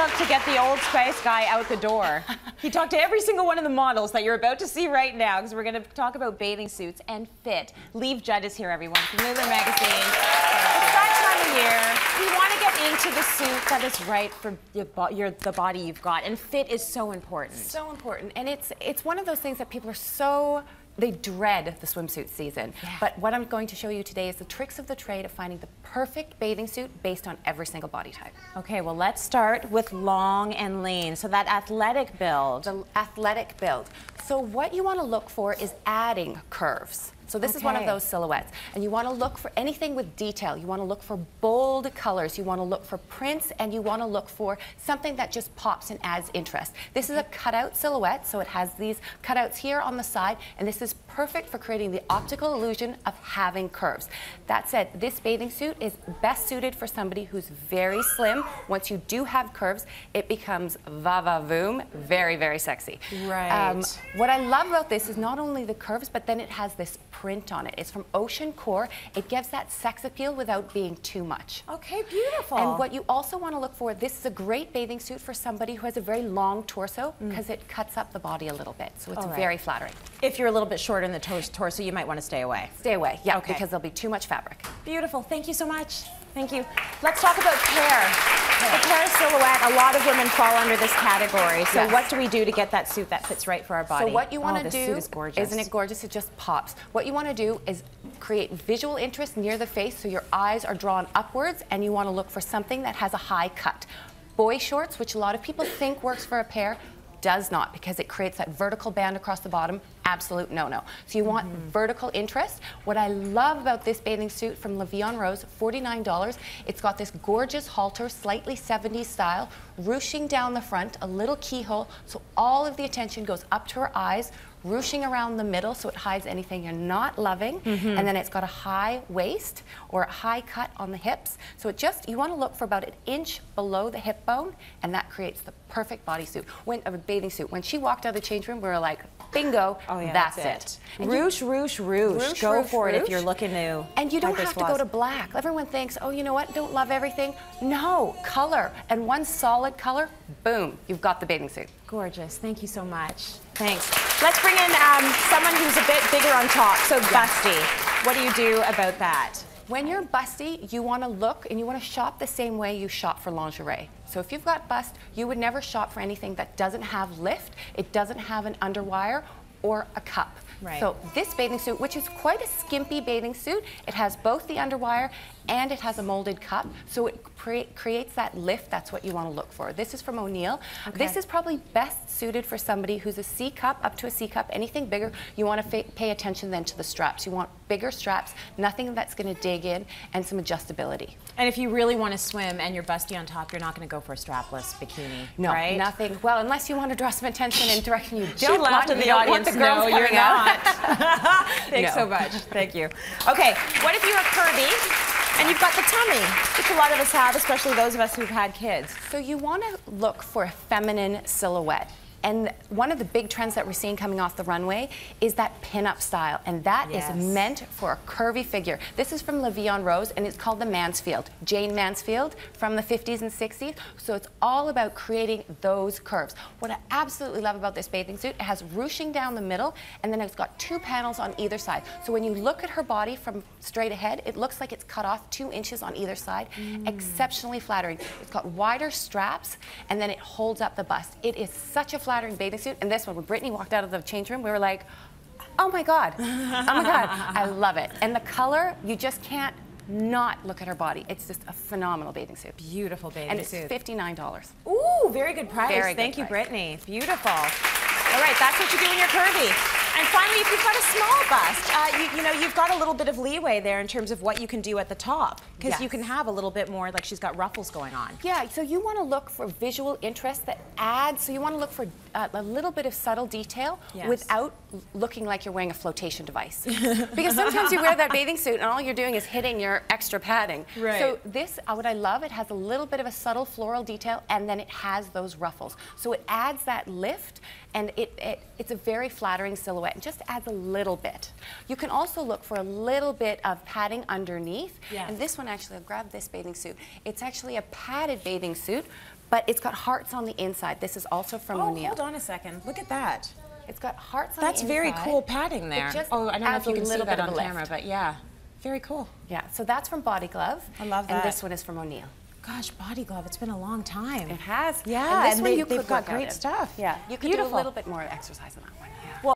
took to get the Old Spice guy out the door. He talked to every single one of the models that you're about to see right now, because we're going to talk about bathing suits and fit. Liv Judd is here, everyone, from LOULOU magazine. It's that time of year. We want to get into the suit that is right for the body you've got, and fit is so important. So important, and it's one of those things that people are so... They dread the swimsuit season. Yeah. But what I'm going to show you today is the tricks of the trade of finding the perfect bathing suit based on every single body type. Okay, well, let's start with long and lean. So that athletic build. The athletic build. So what you want to look for is adding curves. So this is one of those silhouettes. And you want to look for anything with detail. You want to look for bold colors. You want to look for prints, and you want to look for something that just pops and adds interest. This is a cutout silhouette, so it has these cutouts here on the side, and this is perfect for creating the optical illusion of having curves. That said, this bathing suit is best suited for somebody who's very slim. Once you do have curves, it becomes va-va-voom, very, very sexy. Right. What I love about this is not only the curves, but then it has this print on it. It's from Ocean Core. It gives that sex appeal without being too much. Okay, beautiful. And what you also want to look for, this is a great bathing suit for somebody who has a very long torso, because it cuts up the body a little bit, so it's very flattering. If you're a little bit shorter in the torso, you might want to stay away. Stay away, yeah, because there'll be too much fabric. Beautiful. Thank you so much. Thank you. Let's talk about pear. The pear silhouette, a lot of women fall under this category. So what do we do to get that suit that fits right for our body? So what you want to do, suit is gorgeous. Isn't it gorgeous? It just pops. What you want to do is create visual interest near the face, so your eyes are drawn upwards, and you want to look for something that has a high cut. Boy shorts, which a lot of people think works for a pear, does not, because it creates that vertical band across the bottom. Absolute no-no. So you want vertical interest. What I love about this bathing suit from Liv Judd, $49, it's got this gorgeous halter, slightly 70s style, ruching down the front, a little keyhole, so all of the attention goes up to her eyes, ruching around the middle so it hides anything you're not loving, and then it's got a high waist or a high cut on the hips. So it just, you want to look for about an inch below the hip bone, and that creates the perfect bodysuit. A bathing suit. When she walked out of the change room, we were like, bingo, that's it. Ruche, ruche, ruche. Go for it if you're looking new. And you don't have to go to black. Everyone thinks, oh, you know what, don't love everything. No, color. And one solid color, boom, you've got the bathing suit. Gorgeous. Thank you so much. Thanks. Let's bring in someone who's a bit bigger on top. So busty. What do you do about that? When you're busty, you want to look and you want to shop the same way you shop for lingerie. So if you've got bust, you would never shop for anything that doesn't have lift, it doesn't have an underwire, or a cup. Right. So this bathing suit, which is quite a skimpy bathing suit, it has both the underwire and it has a molded cup, so it creates that lift. That's what you want to look for. This is from O'Neill. This is probably best suited for somebody who's a C cup, up to a C cup. Anything bigger, you want to pay attention then to the straps. You want bigger straps, nothing that's going to dig in, and some adjustability. And if you really want to swim and you're busty on top, you're not going to go for a strapless bikini, no, right? Nothing. Well, unless you want to draw some attention in a direction you She don't laughed want. at the audience. No, you're not. Thanks No. so much. Thank you. Okay, what if you're curvy and you've got the tummy, which a lot of us have, especially those of us who've had kids? So you want to look for a feminine silhouette. And one of the big trends that we're seeing coming off the runway is that pin-up style, and that is meant for a curvy figure. This is from Liv Judd, and it's called the Mansfield, Jane Mansfield from the 50s and 60s. So it's all about creating those curves. What I absolutely love about this bathing suit, it has ruching down the middle, and then it's got 2 panels on either side. So when you look at her body from straight ahead, it looks like it's cut off 2 inches on either side. Exceptionally flattering. It's got wider straps, and then it holds up the bust. It is such a flattering bathing suit, and this one, when Brittany walked out of the change room, we were like, oh my God, oh my God, I love it. And the color, you just can't not look at her body. It's just a phenomenal bathing suit. Beautiful bathing suit. And it's $59. Ooh, very good price. Very good Thank you, price. Brittany. Beautiful. All right, that's what you do when you're curvy. And finally, if you've got a small bust, you know, you've got a little bit of leeway there in terms of what you can do at the top, because you can have a little bit more, like she's got ruffles going on. Yeah, so you want to look for visual interest that adds, so you want to look for a little bit of subtle detail Yes. without looking like you're wearing a flotation device. Because sometimes you wear that bathing suit and all you're doing is hitting your extra padding. Right. So this, what I love, it has a little bit of a subtle floral detail, and then it has those ruffles. So it adds that lift, and it's a very flattering silhouette. It just adds a little bit. You can also look for a little bit of padding underneath. Yes. And this one, actually, I'll grab this bathing suit. It's actually a padded bathing suit, but it's got hearts on the inside. This is also from O'Neill. Hold on a second. Look at that. It's got hearts on That's the inside. very cool padding there. It just Oh, I don't know if adds you a can see little that bit on of a camera, lift. but yeah, very cool. Yeah, so that's from Body Glove. I love that. And this one is from O'Neill. Gosh, Body Glove, it's been a long time. It has. Yeah, and this one they've you could got work out great in. stuff. Yeah, you could Beautiful. do a little bit more exercise in that one.